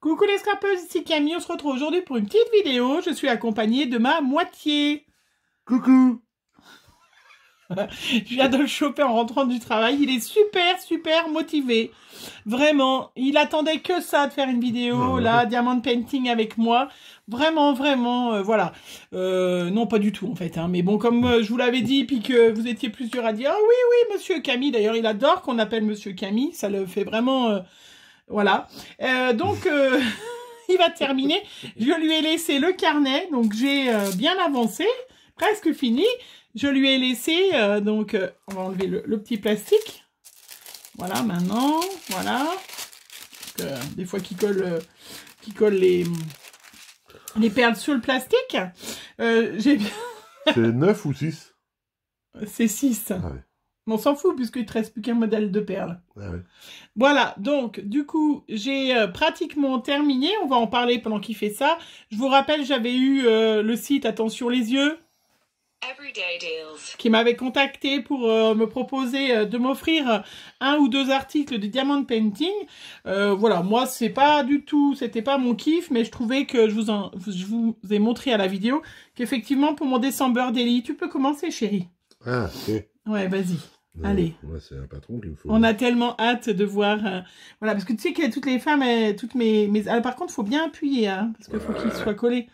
Coucou les scrapeuses, ici Camille, on se retrouve aujourd'hui pour une petite vidéo. Je suis accompagnée de ma moitié. Coucou. Je viens de le choper en rentrant du travail. Il est super motivé. Vraiment, il attendait que ça de faire une vidéo, là, Diamond Painting avec moi. Vraiment, voilà. Non, pas du tout, en fait. Hein. Mais bon, comme je vous l'avais dit, puis que vous étiez plusieurs à dire « Ah oui, monsieur Camille ». D'ailleurs, il adore qu'on appelle monsieur Camille. Ça le fait vraiment... voilà. Donc... il va terminer. Je lui ai laissé le carnet, donc j'ai bien avancé, presque fini. Je lui ai laissé, donc on va enlever le petit plastique. Voilà, maintenant, voilà. Donc, des fois qui colle les perles sur le plastique. J'ai bien... C'est 9 ou 6? C'est 6. Ah ouais. On s'en fout puisqu'il ne te reste plus qu'un modèle de perles. Ah ouais. Voilà, donc du coup, j'ai pratiquement terminé. On va en parler pendant qu'il fait ça. Je vous rappelle, j'avais eu le site Attention les yeux qui m'avait contacté pour me proposer de m'offrir un ou deux articles de Diamond Painting. Voilà, moi, c'est pas du tout, c'était pas mon kiff, mais je trouvais que je vous ai montré à la vidéo qu'effectivement, pour mon December Daily, tu peux commencer, chérie. Ah, ok. Ouais, vas-y. Allez. Moi, c'est un patron qu'il me faut. On a tellement hâte de voir... voilà, parce que tu sais que toutes les femmes, toutes mes... Alors, par contre, il faut bien appuyer, hein, parce qu'il faut qu'ils soient collés.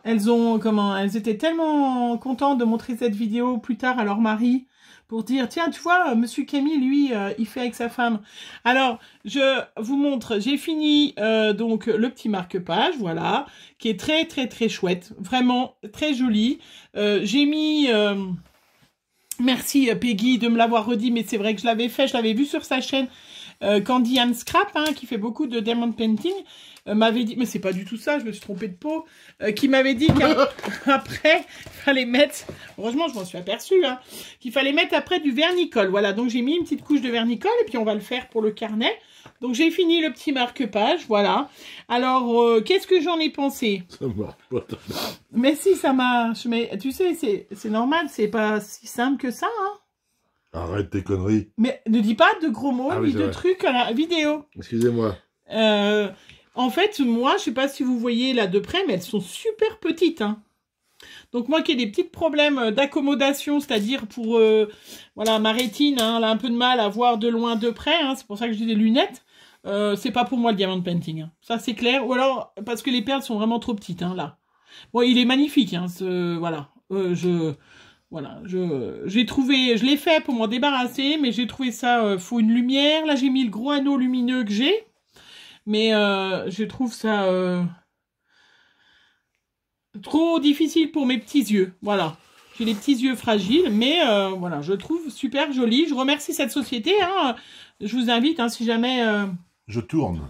Elles ont... Elles étaient tellement contentes de montrer cette vidéo plus tard à leur mari pour dire, tiens, tu vois, monsieur Camille, lui, il fait avec sa femme. Alors, je vous montre, j'ai fini donc le petit marque-page, voilà, qui est très chouette. Vraiment très joli. J'ai mis... Merci Peggy de me l'avoir redit, mais c'est vrai que je l'avais fait, je l'avais vu sur sa chaîne Candy and Scrap, hein, qui fait beaucoup de Diamond Painting, m'avait dit, mais c'est pas du tout ça, je me suis trompée de peau, qui m'avait dit qu'après, il fallait mettre, heureusement je m'en suis aperçue, hein, qu'il fallait mettre après du vernicole. Voilà, donc j'ai mis une petite couche de vernicole et puis on va le faire pour le carnet. Donc j'ai fini le petit marque-page, voilà. Alors, qu'est-ce que j'en ai pensé? Ça marche pas. Mais si, ça marche. Mais tu sais, c'est normal, c'est pas si simple que ça, hein. Arrête tes conneries. Mais ne dis pas de gros mots, ni de vrai. trucs à la vidéo. Excusez-moi. En fait, moi, je sais pas si vous voyez là de près, mais elles sont super petites, hein. Donc moi qui ai des petits problèmes d'accommodation, c'est-à-dire pour voilà, ma rétine, hein, elle a un peu de mal à voir de loin de près, hein, c'est pour ça que j'ai des lunettes. C'est pas pour moi le Diamond Painting, hein. Ça c'est clair. Ou alors parce que les perles sont vraiment trop petites, hein, là. Bon, il est magnifique, hein, voilà. J'ai trouvé, je l'ai fait pour m'en débarrasser, mais j'ai trouvé ça, faut une lumière. Là j'ai mis le gros anneau lumineux que j'ai, mais je trouve ça trop difficile pour mes petits yeux, voilà. J'ai les petits yeux fragiles, mais voilà, je trouve super joli. Je remercie cette société, hein. Je vous invite, hein, si jamais... Je tourne.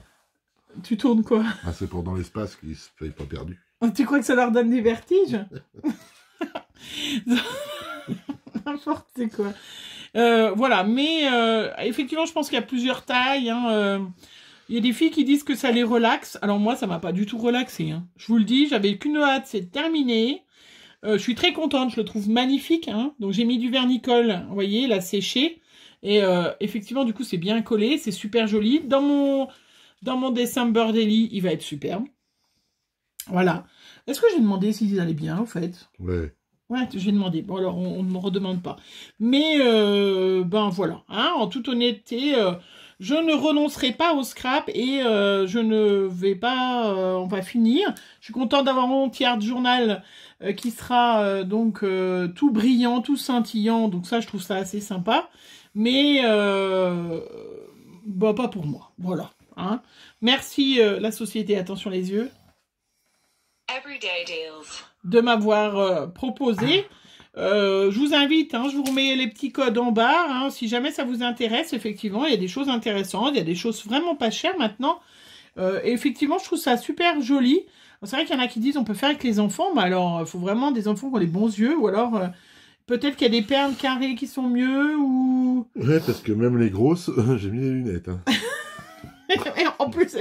Tu tournes quoi? Ah, c'est pour dans l'espace qu'ils se fait pas perdu. Tu crois que ça leur donne des vertiges? N'importe quoi. Voilà, mais effectivement, je pense qu'il y a plusieurs tailles, hein. Il y a des filles qui disent que ça les relaxe. Alors moi, ça m'a pas du tout relaxé, hein. Je vous le dis, j'avais qu'une hâte, c'est terminé. Je suis très contente, je le trouve magnifique, hein. Donc j'ai mis du vernicole, vous voyez, là séché. Et effectivement, du coup, c'est bien collé, c'est super joli. Dans mon December Daily, il va être superbe. Voilà. Est-ce que j'ai demandé s'ils allaient bien, au fait? Ouais. Ouais, j'ai demandé. Bon, alors, on ne me redemande pas. Mais, ben voilà. Hein, en toute honnêteté, je ne renoncerai pas au scrap et je ne vais pas... on va finir. Je suis contente d'avoir mon petit art journal qui sera donc tout brillant, tout scintillant. Donc ça, je trouve ça assez sympa. Mais, bah, pas pour moi. Voilà. Hein. Merci la société Attention les yeux de m'avoir proposé. Je vous invite, hein, je vous remets les petits codes en bas, hein, si jamais ça vous intéresse. Effectivement, il y a des choses intéressantes, il y a des choses vraiment pas chères maintenant. Et effectivement, je trouve ça super joli. C'est vrai qu'il y en a qui disent on peut faire avec les enfants, mais alors il faut vraiment des enfants qui ont les bons yeux, ou alors peut-être qu'il y a des perles carrées qui sont mieux, ou... Ouais, parce que même les grosses, j'ai mis des lunettes, hein. Et en plus,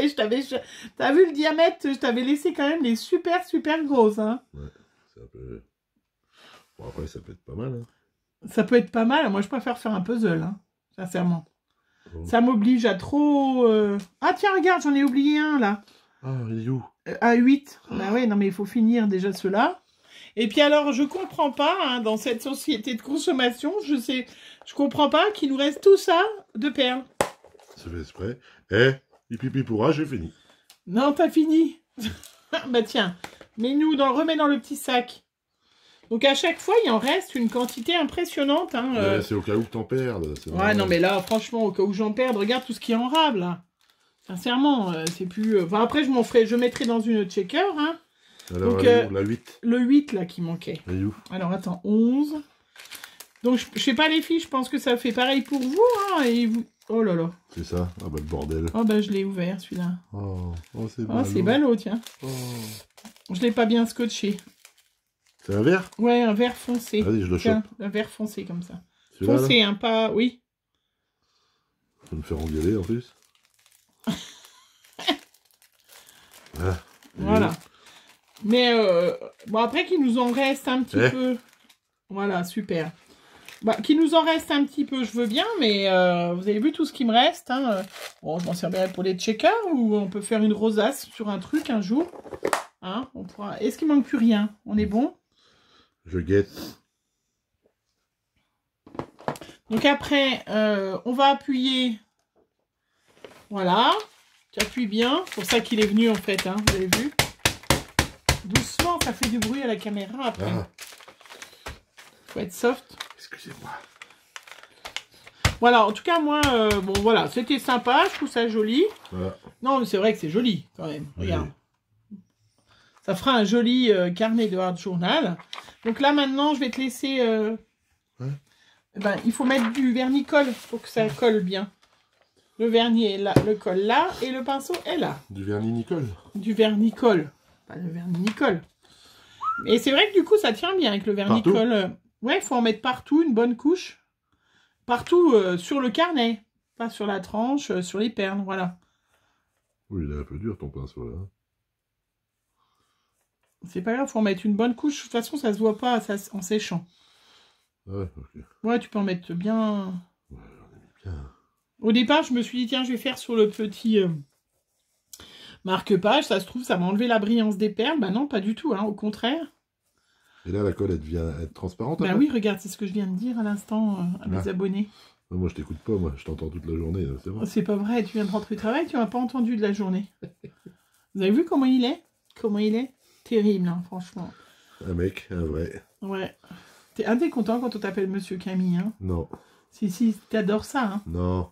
t'as vu le diamètre, je t'avais laissé quand même les super grosses, hein. Ouais, c'est un peu... Bon, après, ça peut être pas mal, hein. Ça peut être pas mal. Moi, je préfère faire un puzzle, hein, sincèrement. Bon. Ça m'oblige à trop... Ah, tiens, regarde, j'en ai oublié un, là. Ah, il est où? À 8. Bah ouais, non mais il faut finir déjà ceux-là. Et puis alors, je comprends pas, hein, dans cette société de consommation, je comprends pas qu'il nous reste tout ça de perles. Ça fait exprès. Eh, pipi pourra, j'ai fini. Non, t'as fini. Bah tiens, remets dans le petit sac. Donc à chaque fois, il en reste une quantité impressionnante. Hein, C'est au cas où que t'en perdes. Ouais, non mais là, franchement, au cas où j'en perde, regarde tout ce qui est en rab, là. Sincèrement, c'est plus... Enfin, après, je mettrai dans une checker, hein. Alors, Donc, la 8. Le 8, là, qui manquait. Elle est où? Alors, attends, 11. Donc, je sais pas, les filles, je pense que ça fait pareil pour vous, hein, et vous... Oh là là. C'est ça? Ah bah, le bordel. Oh bah, je l'ai ouvert, celui-là. Oh, c'est Oh, ballot. c'est ballot, tiens. Oh. Je l'ai pas bien scotché. C'est un verre? Ouais, un vert foncé. Vas-y, je le Tiens, chope. un vert foncé, comme ça. Celui-là, Foncé, là? hein, pas... Oui. Faut me faire engueuler, en plus. Ah, Voilà. Mais, bon, après, qu'il nous en reste un petit peu... Voilà, super. Bah, qu'il nous en reste un petit peu, je veux bien, mais vous avez vu tout ce qui me reste. Hein, bon, je m'en servirai pour les checkers ou on peut faire une rosace sur un truc un jour. Hein, on pourra... Est-ce qu'il manque plus rien? On est bon? Je guette. Donc après, on va appuyer. Voilà. Tu appuies bien. C'est pour ça qu'il est venu en fait. Hein, vous avez vu? Doucement, ça fait du bruit à la caméra après. Ah. Faut être soft. Excusez-moi. Voilà, en tout cas, moi, bon, voilà, c'était sympa, je trouve ça joli. Voilà. Non, mais c'est vrai que c'est joli, quand même. Regarde. Ça fera un joli carnet de hard journal. Donc là, maintenant, je vais te laisser... ben, il faut mettre du vernis-colle pour que ça colle bien. Le vernis est là, le colle là, et le pinceau est là. Du vernis Nicole. Du vernis-colle. Pas le vernis-Nicole. Et c'est vrai que du coup, ça tient bien avec le vernis-colle. Ouais, il faut en mettre partout, une bonne couche. Partout sur le carnet. Pas sur la tranche, sur les perles, voilà. Oui, il est un peu dur ton pinceau là. C'est pas grave, faut en mettre une bonne couche. De toute façon, ça se voit pas ça, en séchant. Ouais, ok. Ouais, tu peux en mettre bien. Ouais, j'en ai mis bien. Au départ, je me suis dit, tiens, je vais faire sur le petit marque-page. Ça se trouve, ça m'a enlevé la brillance des perles. Bah non, pas du tout, hein, au contraire. Et là, la colle, elle devient transparente. Bah après oui, regarde, c'est ce que je viens de dire à l'instant à mes abonnés. Moi, je t'écoute pas, moi. Je t'entends toute la journée, c'est vrai. C'est pas vrai, tu viens de rentrer au travail, tu m'as pas entendu de la journée. Vous avez vu comment il est? Comment il est? Terrible, hein, franchement. Un mec, un vrai. Ouais. T'es content quand on t'appelle Monsieur Camille, hein? Non. Si, t'adores ça, hein? Non.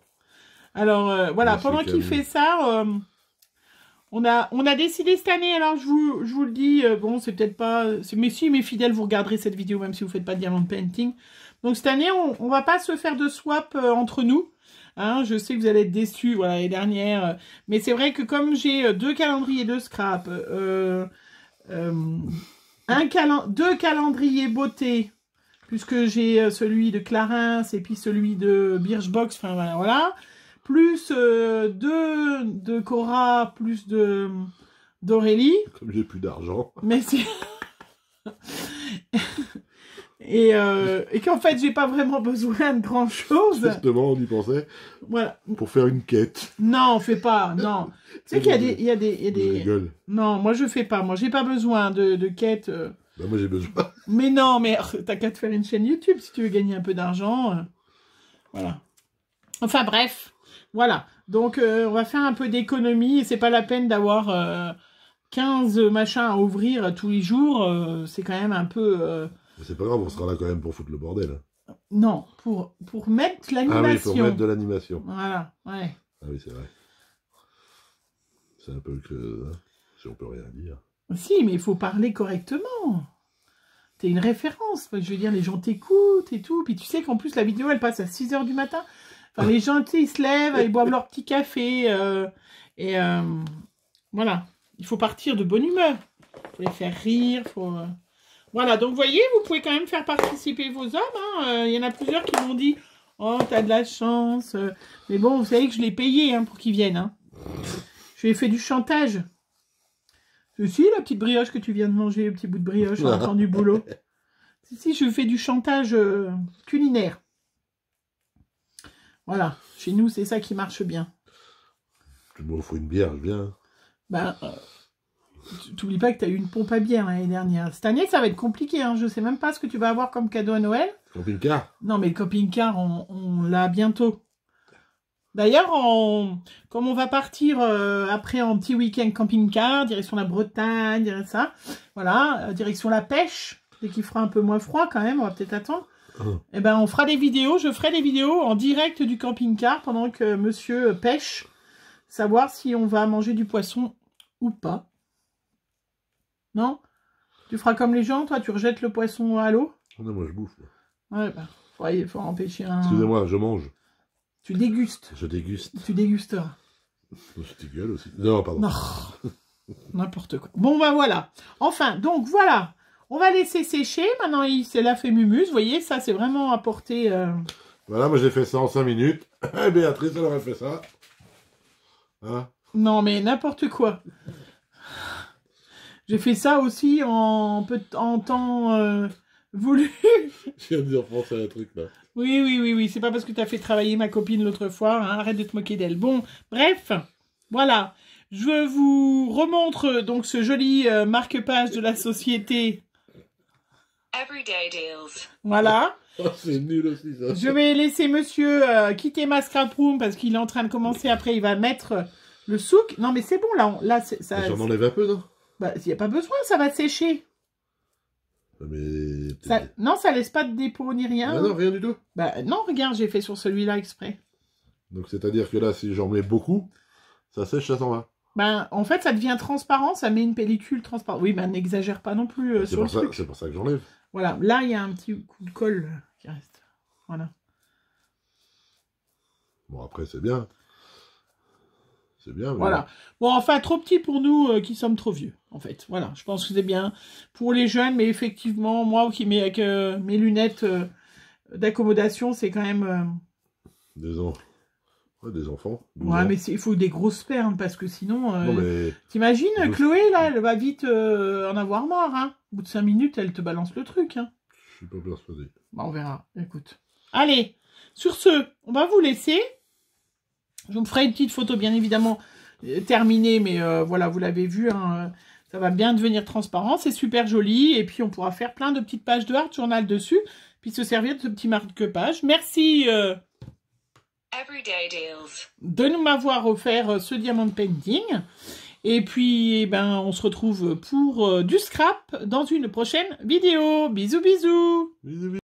Alors, voilà, Monsieur pendant qu'il Camille. fait ça, on a décidé cette année, alors je vous le dis, bon, c'est peut-être pas... Mais si, mes fidèles, vous regarderez cette vidéo, même si vous faites pas de diamond painting. Donc cette année, on va pas se faire de swap entre nous. Hein, je sais que vous allez être déçus, voilà, les dernières. Mais c'est vrai que comme j'ai 2 calendriers de scrap, 2 calendriers beauté, puisque j'ai celui de Clarins et puis celui de Birchbox, enfin voilà, plus 2 de Cora, plus d'Aurélie. Comme j'ai plus d'argent. Mais c'est... et qu'en fait, j'ai pas vraiment besoin de grand-chose. Justement, on y pensait. Voilà. Pour faire une quête. Non, on fait pas, non. Tu sais qu'il y a des... Je rigole. Non, moi je fais pas. Moi, j'ai pas besoin de quête. Bah, moi, j'ai besoin. Mais non, mais t'as qu'à te faire une chaîne YouTube si tu veux gagner un peu d'argent. Voilà. Enfin, bref. Voilà. Donc, on va faire un peu d'économie. C'est pas la peine d'avoir 15 machins à ouvrir tous les jours. C'est quand même un peu... C'est pas grave, on sera là quand même pour foutre le bordel. Non, pour mettre l'animation. Ah oui, pour mettre de l'animation. Voilà, ouais. Ah oui, c'est vrai. C'est un peu que... Hein, si on peut rien dire. Si, mais il faut parler correctement. T'es une référence. Je veux dire, les gens t'écoutent et tout. Puis tu sais qu'en plus, la vidéo, elle passe à 6 h du matin. Enfin, les gens, tu sais, ils se lèvent, ils boivent leur petit café. Voilà. Il faut partir de bonne humeur. Il faut les faire rire. Voilà, donc vous voyez, vous pouvez quand même faire participer vos hommes. Hein. Y en a plusieurs qui m'ont dit « Oh, t'as de la chance. » Mais bon, vous savez que je l'ai payé hein, pour qu'ils viennent. Hein. Je lui ai fait du chantage. Si, la petite brioche que tu viens de manger, le petit bout de brioche en rentrant du boulot. Si, je fais du chantage culinaire. Voilà, chez nous, c'est ça qui marche bien. Tu me offres une bière, je viens. Ben, t'oublies pas que tu as eu une pompe à bière l'année dernière. Cette année, ça va être compliqué. Hein. Je sais même pas ce que tu vas avoir comme cadeau à Noël. Camping-car? Non, mais le camping-car, on l'a bientôt. D'ailleurs, comme on va partir après en petit week-end camping-car, direction la Bretagne, direction ça, voilà, direction la pêche, dès qu'il fera un peu moins froid quand même, on va peut-être attendre. Et ben, on fera des vidéos, je ferai des vidéos en direct du camping-car pendant que monsieur pêche, savoir si on va manger du poisson ou pas. Non? Tu feras comme les gens, toi, tu rejettes le poisson à l'eau? Non, moi je bouffe. Ouais, bah, il faut empêcher un... Excusez-moi, je mange. Tu dégustes. Je déguste. Tu dégusteras. Je dégueule aussi. Non, pardon. Non, n'importe quoi. Bon, ben voilà. Enfin, donc voilà. On va laisser sécher. Maintenant, c'est la fait mumus. Vous voyez, ça, c'est vraiment apporté... Voilà, moi j'ai fait ça en 5 minutes. Et Béatrice, elle aurait fait ça. Hein? Non, mais n'importe quoi. J'ai fait ça aussi en temps voulu. Je viens de repenser à un truc là. Oui. C'est pas parce que tu as fait travailler ma copine l'autre fois. Hein, arrête de te moquer d'elle. Bon, bref. Voilà. Je vous remontre donc ce joli marque-page de la société. Everyday deals. Voilà. Oh, c'est nul aussi ça. Je vais laisser monsieur quitter ma scrap room parce qu'il est en train de commencer. Après, il va mettre le souk. Non, mais c'est bon là. Ça. J'en enlève un peu, non? Bah, il n'y a pas besoin, ça va sécher. Mais... Non, ça laisse pas de dépôt ni rien. Ah non, rien du tout. Bah non, regarde, j'ai fait sur celui-là exprès. Donc c'est-à-dire que là, si j'en mets beaucoup, ça sèche, ça s'en va. Ben, en fait, ça devient transparent, ça met une pellicule transparente. Oui, ben n'exagère pas non plus sur le truc. C'est pour ça que j'enlève. Voilà, là, il y a un petit coup de colle qui reste. Voilà. Bon, après, c'est bien. C'est bien. Mais... Voilà. Bon, enfin, trop petit pour nous qui sommes trop vieux, en fait. Voilà, je pense que c'est bien pour les jeunes, mais effectivement, moi qui mets avec mes lunettes d'accommodation, c'est quand même... des enfants. Ouais, mais il faut des grosses perles, parce que sinon... Non, mais... T'imagines, Chloé, là, elle va vite en avoir marre, hein. Au bout de 5 minutes, elle te balance le truc, hein. Je suis pas persuadé. Bah, on verra, écoute. Allez, sur ce, on va vous laisser. Je vous ferai une petite photo, bien évidemment, terminée, mais voilà, vous l'avez vu, hein, ça va bien devenir transparent, c'est super joli, et puis on pourra faire plein de petites pages de art journal dessus, puis se servir de ce petit marque-page. Merci Everyday deals. de nous m'avoir offert ce diamant painting, et puis, eh ben, on se retrouve pour du scrap dans une prochaine vidéo. Bisous, bisous. Bisous, bisous.